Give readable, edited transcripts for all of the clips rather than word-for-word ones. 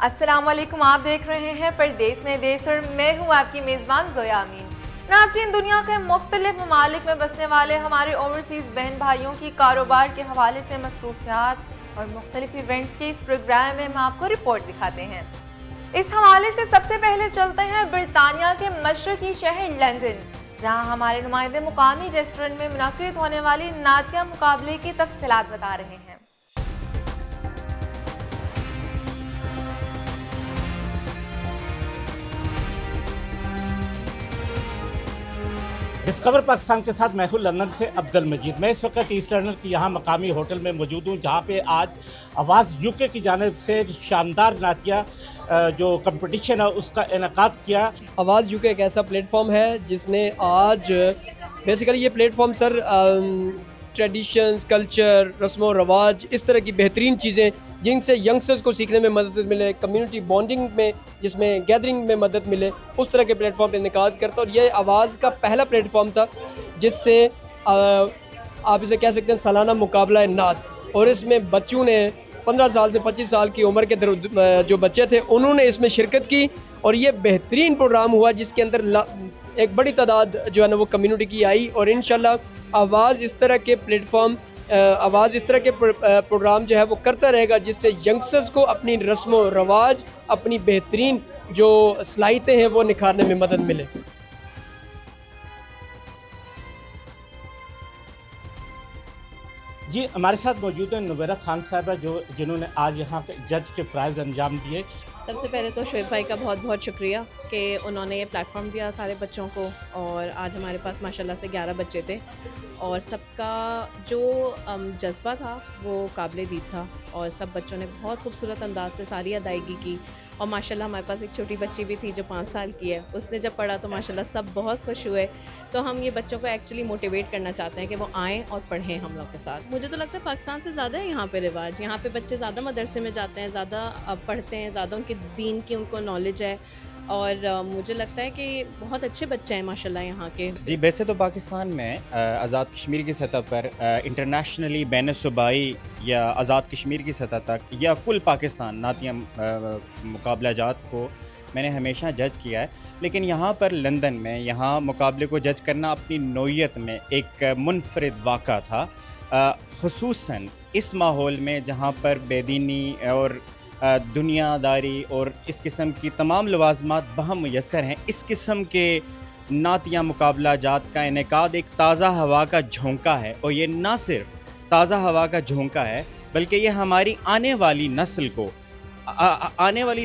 अस्सलाम वालेकुम, आप देख रहे हैं परदेस में देश और मैं हूँ आपकी मेज़बान ज़ोया अमीन। नाज़रीन, दुनिया के मुख्तलिफ ममालिक में बसने वाले हमारे ओवरसीज़ बहन भाइयों की कारोबार के हवाले से मसरूफियात और मुख्तलिफ इवेंट्स के इस प्रोग्राम में हम आपको रिपोर्ट दिखाते हैं। इस हवाले से सबसे पहले चलते हैं ब्रितानिया के मशरकी शहर लंदन, जहाँ हमारे नुमाइंदे मुकामी रेस्टोरेंट में मुनक़िद होने वाली नातिया मुकाबले की तफसीलात बता रहे हैं। डिस्कवर पाकिस्तान के साथ मैं हूं लंदन से अब्दुल मजीद। मैं इस वक्त ईस्ट लंदन की यहाँ मकामी होटल में मौजूद हूँ, जहाँ पे आज आवाज़ यूके की जानिब से शानदार नातिया जो कंपटीशन है उसका इनेकाद किया। आवाज़ यूके एक ऐसा प्लेटफॉर्म है जिसने आज बेसिकली ये प्लेटफॉर्म सर ट्रेडिशंस, कल्चर, रस्म व रवाज, इस तरह की बेहतरीन चीज़ें जिनसे यंगस्टर्स को सीखने में मदद मिले, कम्युनिटी बॉन्डिंग में जिसमें गैदरिंग में मदद मिले, उस तरह के प्लेटफॉर्म पर इनेकाद करता है। और ये आवाज़ का पहला प्लेटफॉर्म था जिससे आप इसे कह सकते हैं सालाना मुकाबला नात, और इसमें बच्चों ने 15 साल से 25 साल की उम्र के जो बच्चे थे उन्होंने इसमें शिरकत की, और ये बेहतरीन प्रोग्राम हुआ जिसके अंदर एक बड़ी तादाद जो है ना वो कम्युनिटी की आई। और इंशाल्लाह आवाज़ इस तरह के प्रोग्राम जो है वो करता रहेगा, जिससे यंगस्टर्स को अपनी रस्म व रवाज, अपनी बेहतरीन जो सलाहियतें हैं वो निखारने में मदद मिले। जी, हमारे साथ मौजूद है नुबैरा खान साहबा, जिन्होंने आज यहाँ के जज के फ़राइज़ अंजाम दिए। सबसे पहले तो शोएब भाई का बहुत बहुत शुक्रिया कि उन्होंने ये प्लेटफॉर्म दिया सारे बच्चों को, और आज हमारे पास माशाल्लाह से 11 बच्चे थे और सबका जो जज्बा था वो काबिल दीद था, और सब बच्चों ने बहुत खूबसूरत अंदाज से सारी अदायगी की। और माशाल्लाह हमारे पास एक छोटी बच्ची भी थी जो 5 साल की है, उसने जब पढ़ा तो माशाल्लाह सब बहुत खुश हुए। तो हम ये बच्चों को एक्चुअली मोटिवेट करना चाहते हैं कि वो आएँ और पढ़ें हम लोग के साथ। मुझे तो लगता है पाकिस्तान से ज़्यादा है यहाँ पे रिवाज, यहाँ पे बच्चे ज़्यादा मदरसे में जाते हैं, ज़्यादा पढ़ते हैं, ज़्यादा उनके दीन की उनको नॉलेज है, और मुझे लगता है कि बहुत अच्छे बच्चे हैं माशाल्लाह यहाँ के। जी, वैसे तो पाकिस्तान में आज़ाद कश्मीर की सतह पर इंटरनेशनली बैन सूबाई या आज़ाद कश्मीर की सतह तक या कुल पाकिस्तान नातिया मुकाबला जात को मैंने हमेशा जज किया है, लेकिन यहाँ पर लंदन में यहाँ मुकाबले को जज करना अपनी नौइयत में एक मुनफरिद वाक़ा था, ख़ुसूसन इस माहौल में जहाँ पर बेदीनी और दुनियादारी और इस किस्म की तमाम लवाज़मात बहम मुयस्सर हैं। इस किस्म के नातिया मुकाबला जात का इनेकाद एक ताज़ा हवा का झोंका है, और ये ना सिर्फ ताज़ा हवा का झोंका है बल्कि ये हमारी आने वाली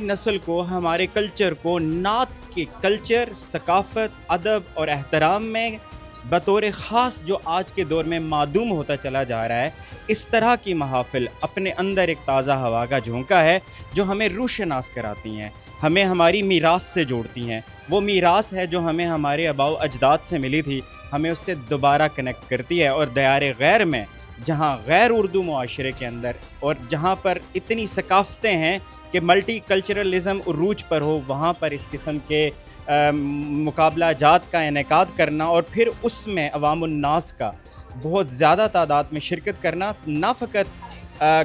नस्ल को हमारे कल्चर को, नात के कल्चर, सकाफ़त, अदब और एहतराम में बतौर ख़ास जो आज के दौर में मादूम होता चला जा रहा है, इस तरह की महाफ़िल अपने अंदर एक ताज़ा हवा का झोंका है जो हमें रूशनास कराती हैं, हमें हमारी मीरास से जोड़ती हैं। वो मीरास है जो हमें हमारे आबाओ अजदाद से मिली थी, हमें उससे दोबारा कनेक्ट करती है। और दयारे गैर में, जहाँ गैर उर्दू मुआशरे के अंदर और जहाँ पर इतनी सकाफ़तें हैं कि मल्टी कल्चरलिज़म उरूज पर हो, वहाँ पर इस किस्म के मुकाबला जात का इनेकाद करना और फिर उसमें अवामुन्नास का बहुत ज़्यादा तादाद में शिरकत करना, ना फ़कत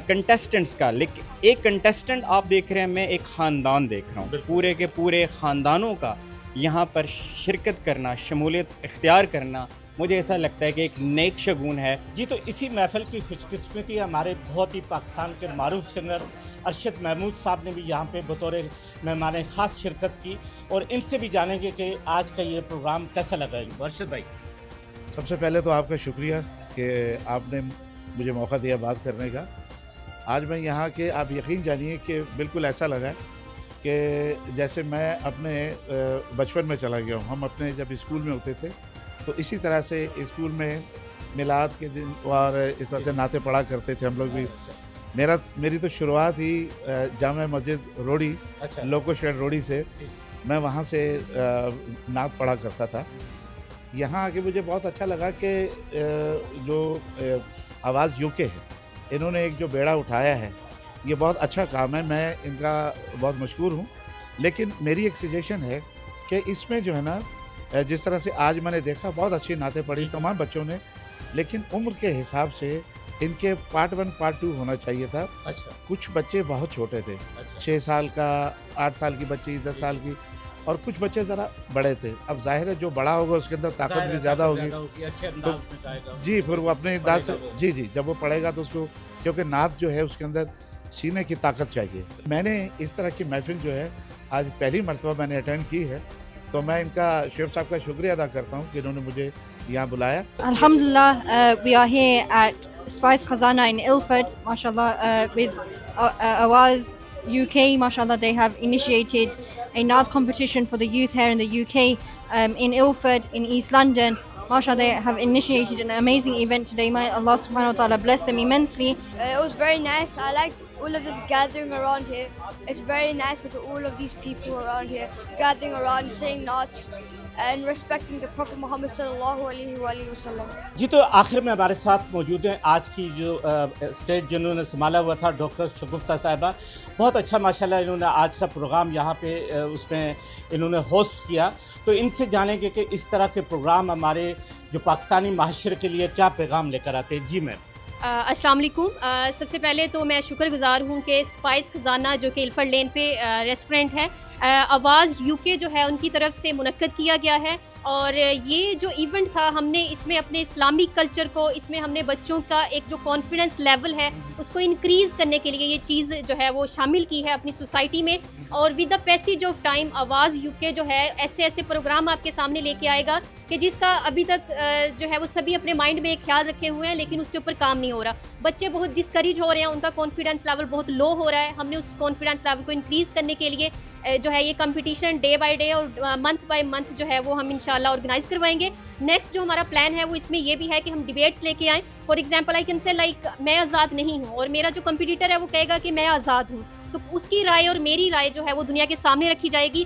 कंटेस्टेंट्स का, लेकिन एक कंटेस्टेंट आप देख रहे हैं, मैं एक ख़ानदान देख रहा हूँ, पूरे के पूरे ख़ानदानों का यहाँ पर शिरकत करना, शमूलियत इख्तियार करना, मुझे ऐसा लगता है कि एक नेक शगुन है। जी, तो इसी महफिल की खुशकिस्मती हमारे बहुत ही पाकिस्तान के मारूफ सिंगर अरशद महमूद साहब ने भी यहाँ पे बतौर मेहमान ख़ास शिरकत की, और इनसे भी जानेंगे कि आज का ये प्रोग्राम कैसा लगा इनको। अरशद भाई, सबसे पहले तो आपका शुक्रिया कि आपने मुझे मौका दिया बात करने का। आज मैं यहाँ के, आप यकीन जानिए कि बिल्कुल ऐसा लगा कि जैसे मैं अपने बचपन में चला गया हूँ। हम अपने जब स्कूल में होते थे तो इसी तरह से स्कूल में मिलाद के दिन और इस तरह से नाते पढ़ा करते थे हम लोग भी। मेरी तो शुरुआत ही जामा मस्जिद रोड़ी, लोको शेड रोड़ी से, मैं वहाँ से नात पढ़ा करता था। यहाँ आके मुझे बहुत अच्छा लगा कि जो आवाज़ यूके है, इन्होंने एक जो बेड़ा उठाया है, ये बहुत अच्छा काम है, मैं इनका बहुत मशकूर हूँ। लेकिन मेरी एक सजेशन है कि इसमें जो है ना, जिस तरह से आज मैंने देखा बहुत अच्छी नातें पढ़ी तमाम बच्चों ने, लेकिन उम्र के हिसाब से इनके पार्ट 1 पार्ट 2 होना चाहिए था। अच्छा कुछ बच्चे बहुत छोटे थे, 6 साल का, 8 साल की बच्ची, 10 साल की, और कुछ बच्चे ज़रा बड़े थे। अब जाहिर है जो बड़ा होगा उसके अंदर ताकत भी ज़्यादा होगी, अच्छे तो अंदाज में गाएगा। जी फिर वो अपने अंदाज से पढ़ेगा वो। जी जी जब वो पढ़ेगा तो उसको, क्योंकि नात जो है उसके अंदर सीने की ताकत चाहिए। मैंने इस तरह की महफिल जो है आज पहली मरतबा मैंने अटेंड की है, तो मैं इनका शेख साहब का शुक्रिया अदा करता हूँ कि इन्होंने मुझे यहाँ बुलाया। Alhamdulillah, we are here at Spice Khazana in Ilford, mashallah, with Awaz UK. Mashallah, they have initiated a Naat competition for the youth here in the UK, in Ilford, in East London. Mashallah, they have initiated an amazing event today. May Allah subhanahu wa ta'ala bless them immensely. It was very nice. I liked all of this gathering around here. It's very nice with all of these people around here gathering around, saying naats and respecting the Prophet Muhammad sallallahu alaihi wasallam. जी, तो आखिर में हमारे साथ मौजूद हैं आज की जो स्टेज जिन्होंने संभाला हुआ था, डॉक्टर शगुफ्ता साहिबा। बहुत अच्छा माशाल्लाह इन्होंने आज का प्रोग्राम यहाँ पे उसमें इन्होंने होस्ट किया। तो इनसे जानेंगे कि इस तरह के प्रोग्राम हमारे जो पाकिस्तानी माशरे के लिए क्या पैगाम लेकर आते हैं। जी मैम। अस्सलाम वालेकुम। सबसे पहले तो मैं शुक्रगुजार हूँ कि स्पाइस खजाना जो कि इल्फर्ड लेन पे रेस्टोरेंट है, आवाज़ यूके जो है उनकी तरफ से मुनक्कद किया गया है। और ये जो इवेंट था, हमने इसमें अपने इस्लामिक कल्चर को, इसमें हमने बच्चों का एक जो कॉन्फिडेंस लेवल है उसको इंक्रीज़ करने के लिए ये चीज़ जो है वो शामिल की है अपनी सोसाइटी में। और with the passage of time आवाज़ यूके जो है ऐसे ऐसे प्रोग्राम आपके सामने लेके आएगा कि जिसका अभी तक जो है वो सभी अपने माइंड में एक ख्याल रखे हुए हैं, लेकिन उसके ऊपर काम नहीं हो रहा। बच्चे बहुत डिस्करेज हो रहे हैं, उनका कॉन्फिडेंस लेवल बहुत लो हो रहा है। हमने उस कॉन्फिडेंस लेवल को इंक्रीज़ करने के लिए जो है ये कंपटीशन डे बाय डे और मंथ बाय मंथ जो है वो हम इंशाल्लाह ऑर्गेनाइज करवाएंगे। नेक्स्ट जो हमारा प्लान है वो इसमें ये भी है कि हम डिबेट्स लेके आएँ। For example I can say like मैं आज़ाद नहीं हूँ और मेरा जो कंपटीटर है वो कहेगा कि मैं आज़ाद हूँ, सो उसकी राय और मेरी राय जो है वो दुनिया के सामने रखी जाएगी।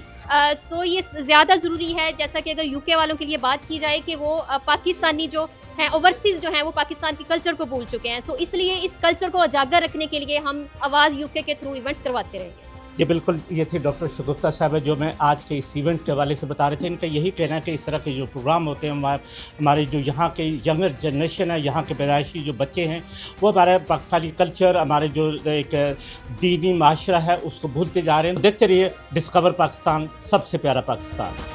तो ये ज़्यादा ज़रूरी है, जैसा कि अगर यूके वालों के लिए बात की जाए कि वो पाकिस्तानी जो हैं ओवरसीज़ जो हैं वो पाकिस्तान के कल्चर को भूल चुके हैं, तो इसलिए इस कल्चर को उजागर रखने के लिए हम आवाज़ यूके के थ्रू इवेंट्स करवाते रहेंगे। जी बिल्कुल, ये थे डॉक्टर शगुफ्ता साहब जो मैं आज के इस इवेंट के हवाले से बता रहे थे। इनका यही कहना है कि इस तरह के जो प्रोग्राम होते हैं हमारे जो यहाँ के यंगर जनरेशन है, यहाँ के पैदाइशी जो बच्चे हैं, वो हमारे पाकिस्तानी कल्चर, हमारे जो एक दीनी माशरा है उसको भूलते जा रहे हैं। देखते रहिए डिस्कवर पाकिस्तान, सबसे प्यारा पाकिस्तान।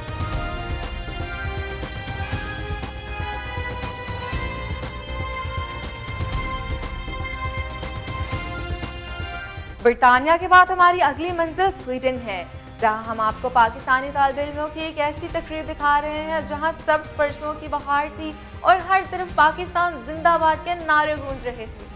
ब्रिटानिया के बाद हमारी अगली मंजिल स्वीडन है, जहां हम आपको पाकिस्तानी तालिब इल्मों की एक ऐसी तकरीर दिखा रहे हैं जहां सब परचमों की बहार थी और हर तरफ पाकिस्तान जिंदाबाद के नारे गूंज रहे थे।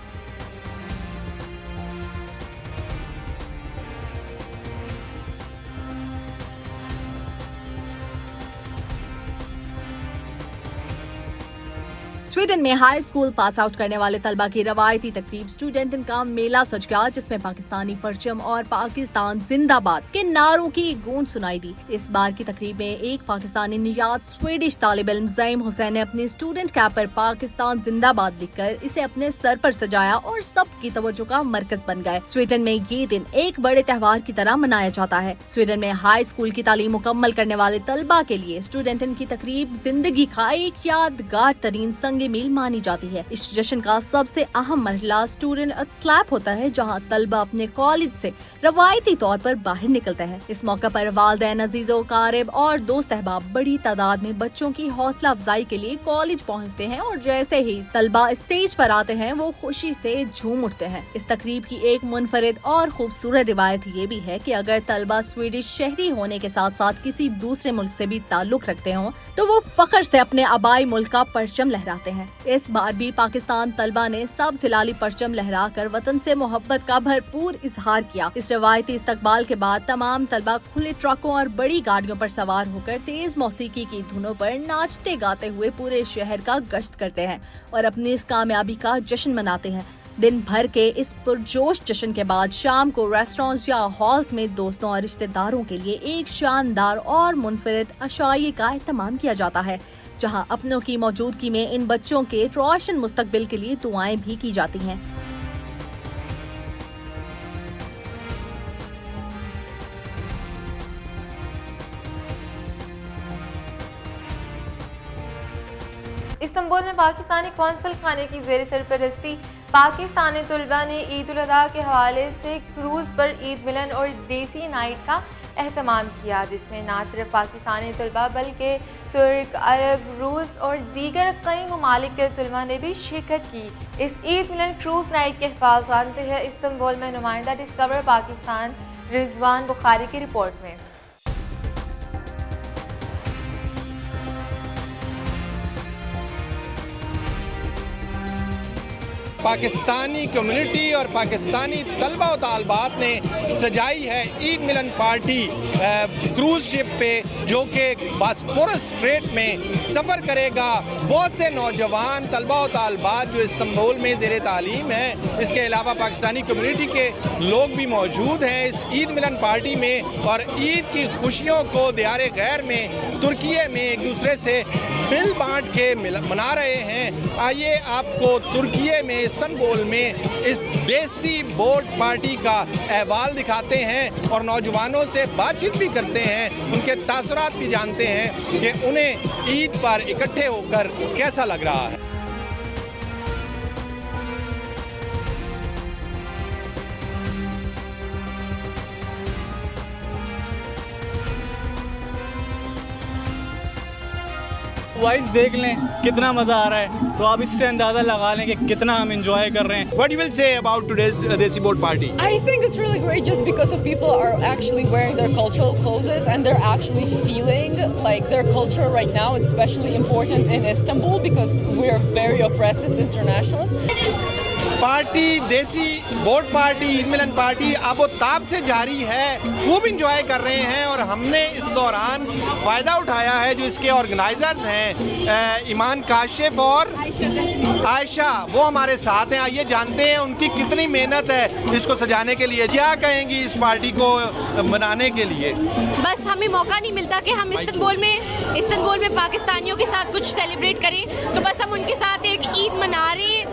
स्वीडन में हाई स्कूल पास आउट करने वाले तलबा की रवायती तकरीब स्टूडेंटन का मेला सज गया, जिसमें पाकिस्तानी परचम और पाकिस्तान जिंदाबाद के नारों की गूंज सुनाई दी। इस बार की तकरीब में एक पाकिस्तानी नियात स्वीडिश तालिब इल्म ज़ईम हुसैन ने अपनी स्टूडेंट कैप पर पाकिस्तान जिंदाबाद लिखकर इसे अपने सर पर सजाया और सबकी तवज्जो का मरकज बन गए। स्वीडन में ये दिन एक बड़े त्योहार की तरह मनाया जाता है। स्वीडन में हाई स्कूल की तालीम मुकम्मल करने वाले तलबा के लिए स्टूडेंटन की तकरीब जिंदगी का एक यादगार तरीन संग मील मानी जाती है। इस जश्न का सबसे अहम मरहला स्टूडेंट स्लैप होता है, जहां तलबा अपने कॉलेज से रवायती तौर पर बाहर निकलते हैं। इस मौके पर वालिदैन, अजीजों, कारिब और दोस्त अहबाब बड़ी तादाद में बच्चों की हौसला अफजाई के लिए कॉलेज पहुंचते हैं और जैसे ही तलबा स्टेज पर आते हैं वो खुशी से झूम उठते हैं। इस तकरीब की एक मुनफरिद और खूबसूरत रिवायत ये भी है कि अगर तलबा स्वीडिश शहरी होने के साथ साथ किसी दूसरे मुल्क से भी ताल्लुक रखते हों तो वो फख्र से अपने आबाई मुल्क का परचम लहराते हैं। इस बार भी पाकिस्तान तलबा ने सब जिलाली परचम लहरा कर वतन से मोहब्बत का भरपूर इजहार किया। इस रवायती इस्तकबाल के बाद तमाम तलबा खुले ट्रकों और बड़ी गाड़ियों पर सवार होकर तेज मौसीकी की धुनों पर नाचते गाते हुए पूरे शहर का गश्त करते हैं और अपनी इस कामयाबी का जश्न मनाते हैं। दिन भर के इस पुरजोश जश्न के बाद शाम को रेस्टोरेंट्स या हॉल्स में दोस्तों और रिश्तेदारों के लिए एक शानदार और मुनफरिद अशाये का एहतमाम किया जाता है, जहां अपनों की मौजूदगी में इन बच्चों के रोशन मुस्तकबिल के लिए दुआएं भी की जाती हैं। इस्तांबुल में पाकिस्तानी कौंसल खाने की ज़ेर सरपरस्ती पाकिस्तानी तलबा ने ईद उल अज़हा के हवाले से क्रूज़ पर ईद मिलन और देसी नाइट का एहतमाम किया, जिसमें ना सिर्फ पाकिस्तानी तलबा बल्कि तुर्क, अरब, रूस और दीगर कई ममालिक के तलबा ने भी शिरकत की। इस ईद मिलन क्रूज़ नाइट के अहवाल जानते हैं इस्तांबुल में नुमाइंदा डिस्कवर पाकिस्तान रिजवान बुखारी की रिपोर्ट में। पाकिस्तानी कम्युनिटी और पाकिस्तानी तलबा व तालबात ने सजाई है ईद मिलन पार्टी क्रूज़ शिप पे, जो कि बॉस्फोरस स्ट्रेट में सफ़र करेगा। बहुत से नौजवान तलबा व तालबात जो इस्तांबुल में ज़ेर तालीम हैं, इसके अलावा पाकिस्तानी कम्युनिटी के लोग भी मौजूद हैं इस ईद मिलन पार्टी में और ईद की खुशियों को दियारे गैर में तुर्किये में एक दूसरे से मिल बांट के मना रहे हैं। आइए आपको तुर्किये में इस्तांबुल में इस देसी बोट पार्टी का अहवाल दिखाते हैं और नौजवानों से बातचीत भी करते हैं, उनके तासुरात भी जानते हैं कि उन्हें ईद पर इकट्ठे होकर कैसा लग रहा है। वाइब्स देख लें कितना मज़ा आ रहा है, तो आप इससे अंदाज़ा लगा लें कि कितना हम इंजॉय कर रहे हैं। What you will say about today's Desi Boat Party? I think it's really great just because of people are actually wearing their cultural clothes and they're actually feeling like their culture right now. It's especially important in Istanbul because we're very oppressed as internationals. Party देसी boat party Eid मिलन party आबो ताब से जारी है, खूब enjoy कर रहे हैं और हमने इस दौरान फ़ायदा उठाया है। जो इसके ऑर्गेनाइजर्स हैं ईमान काशिफ और आयशा, वो हमारे साथ हैं। आइए जानते हैं उनकी कितनी मेहनत है इसको सजाने के लिए। क्या कहेंगी इस पार्टी को मनाने के लिए? बस हमें मौका नहीं मिलता कि हम इस्तांबुल में पाकिस्तानियों के साथ कुछ सेलिब्रेट करें, तो बस हम उनके साथ एक ईद मना रहे।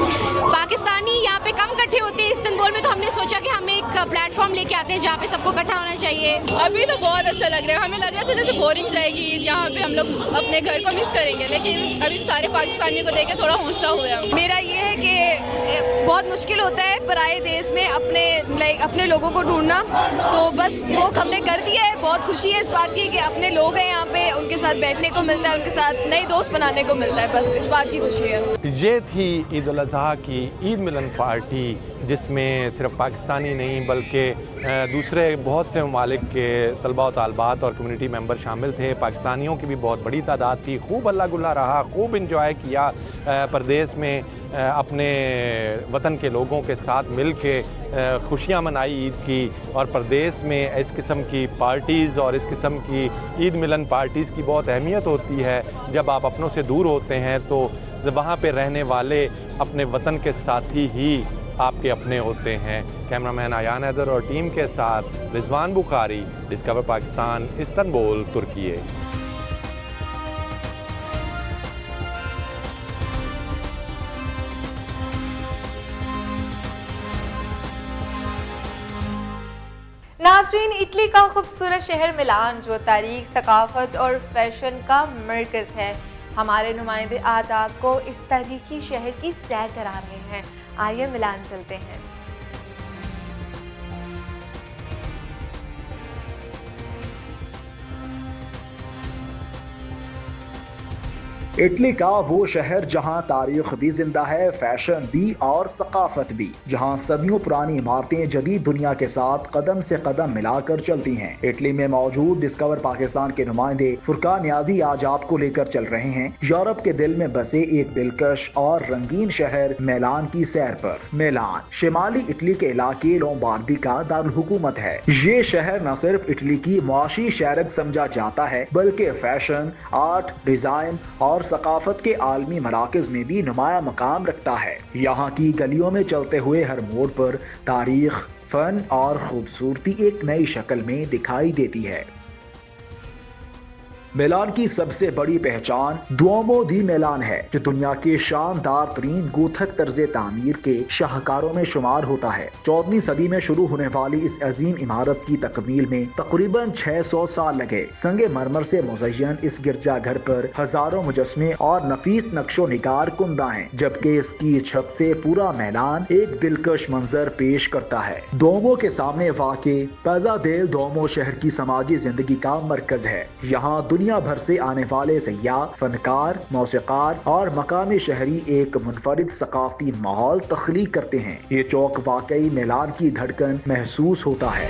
पाकिस्तानी यहाँ पे कम इकट्ठे होते हैं इस्तांबुल में, तो हमने सोचा कि हम एक प्लेटफॉर्म लेके आते हैं जहाँ पे सबको इकट्ठा होना चाहिए। अभी तो बहुत अच्छा लग रहा है, हमें लग रहा था जैसे बोरिंग जाएगी ईद, यहाँ पे हम लोग अपने घर को मिस करेंगे, लेकिन अभी सारे पाकिस्तानियों को देख के थोड़ा हौसला हुआ। मेरा ये है कि बहुत मुश्किल होता है पराए देश में अपने लोगों को ढूंढना, तो बस वो हमने कर दिया है। बहुत खुशी है इस बात की कि अपने लोग हैं यहाँ पे, उनके साथ बैठने को मिलता है, उनके साथ नए दोस्त बनाने को मिलता है, बस इस बात की खुशी है। ये थी ईद उल अज़हा की ईद मिलन पार्टी, जिसमें सिर्फ पाकिस्तानी नहीं बल्कि दूसरे बहुत से ममालिक के तलबा व तालबात और कम्युनिटी मेंबर शामिल थे। पाकिस्तानियों की भी बहुत बड़ी तादाद थी। खूब अल्लाह गुल्ला रहा, खूब इंजॉय किया परदेश में, अपने वतन के लोगों के साथ मिल के खुशियाँ मनाई ईद की। और परदेश में इस किस्म की पार्टीज़ और इस किस्म की ईद मिलन पार्टीज़ की बहुत अहमियत होती है। जब आप अपनों से दूर होते हैं तो वहाँ पे रहने वाले अपने वतन के साथी ही आपके अपने होते हैं। कैमरामैन आयान हैदर और टीम के साथ रिजवान बुखारी, डिस्कवर पाकिस्तान, इस्तांबुल, तुर्की। नाज़रीन, इटली का खूबसूरत शहर मिलान जो तारीख, सकाफत और फैशन का मरकज़ है, हमारे नुमाइंदे आज आपको इस तारीखी शहर की सैर करा रहे हैं। आइए मिलान चलते हैं। इटली का वो शहर जहां तारीख भी जिंदा है, फैशन भी और सकाफत भी, जहां सदियों पुरानी इमारतें जदीद दुनिया के साथ कदम से कदम मिलाकर चलती हैं। इटली में मौजूद डिस्कवर पाकिस्तान के नुमाइंदे फुरकान न्याजी आज आपको लेकर चल रहे हैं यूरोप के दिल में बसे एक दिलकश और रंगीन शहर मिलान की सैर पर। मिलान शिमाली इटली के इलाके लोम्बार्दी का दारुल हुकूमत है। ये शहर न सिर्फ इटली की मुआशी शहरक समझा जाता है बल्कि फैशन, आर्ट, डिजाइन और सकाफत के आलमी मराकज में भी नुमाया मकाम रखता है। यहाँ की गलियों में चलते हुए हर मोड़ पर तारीख, फन और खूबसूरती एक नई शक्ल में दिखाई देती है। मेलान की सबसे बड़ी पहचान दुओमो दी मेलान है, जो दुनिया के शानदार तरीन गोथक तर्ज तामीर के शाहकारों में शुमार होता है। 14वीं सदी में शुरू होने वाली इस अजीम इमारत की तकमील में तकरीबन 600 साल लगे। संगे मरमर से मुज़य्यन इस गिरजाघर पर हजारों मुजस्मे और नफीस नक्शो निगार कुंदा हैं, जबकि इसकी छत से पूरा मैदान एक दिलकश मंजर पेश करता है। दोमो के सामने वाक़े पैजादेल दोमो शहर की समाजी जिंदगी का मरकज है। यहाँ दुनिया भर से आने वाले सयाह, फनकार, मौसीकार और मकामी शहरी एक मुनफरिद सकाफती माहौल तख्लीक करते हैं। ये चौक वाकई मेलान की धड़कन महसूस होता है।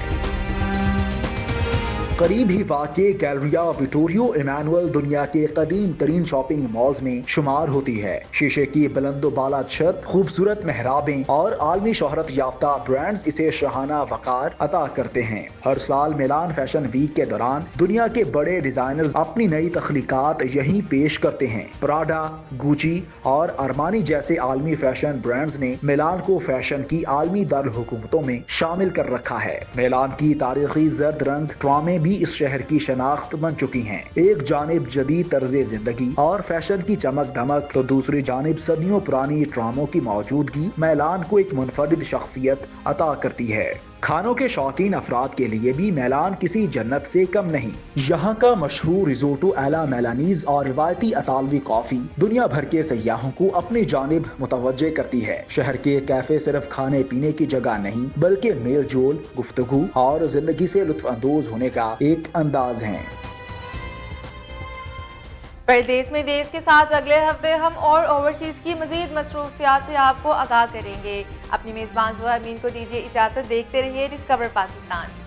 करीब ही वाक़े गैलरिया विक्टोरियो इमानुअल दुनिया के कदीम तरीन शॉपिंग मॉल्स में शुमार होती है। शीशे की बुलंदो बाला छत, खूबसूरत मेहराबें और आलमी शोहरत याफ्ता ब्रांड्स इसे शहाना वकार अता करते हैं। हर साल मिलान फैशन वीक के दौरान दुनिया के बड़े डिजाइनर्स अपनी नई तख्लीकात यहीं पेश करते हैं। प्राडा, गुची और अरमानी जैसे आलमी फैशन ब्रांड्स ने मिलान को फैशन की आलमी दारहुकूमतों में शामिल कर रखा है। मिलान की तारीखी जर्द रंग ट्रामे भी इस शहर की शनाख्त बन चुकी हैं। एक जानिब जदीद तर्ज़े जिंदगी और फैशन की चमक धमक, तो दूसरी जानिब सदियों पुरानी ट्रामों की मौजूदगी मैलान को एक मुनफरिद शख्सियत अता करती है। खानों के शौकीन अफराद के लिए भी मैलान किसी जन्नत से कम नहीं। यहाँ का मशहूर रिजोटो एला मेलानीज और रिवायती अतालवी कॉफी दुनिया भर के सयाहों को अपनी जानिब मुतवज्जे करती है। शहर के कैफे सिर्फ खाने पीने की जगह नहीं, बल्कि मेल जोल, गुफ्तगू और जिंदगी से लुत्फ अंदोज होने का एक अंदाज है। परदेश में देश के साथ अगले हफ्ते हम और ओवरसीज़ की मज़ीद मसरूफियात से आपको आगाह करेंगे। अपनी मेज़बान ज़ोया अमीन को दीजिए इजाज़त। देखते रहिए डिस्कवर पाकिस्तान।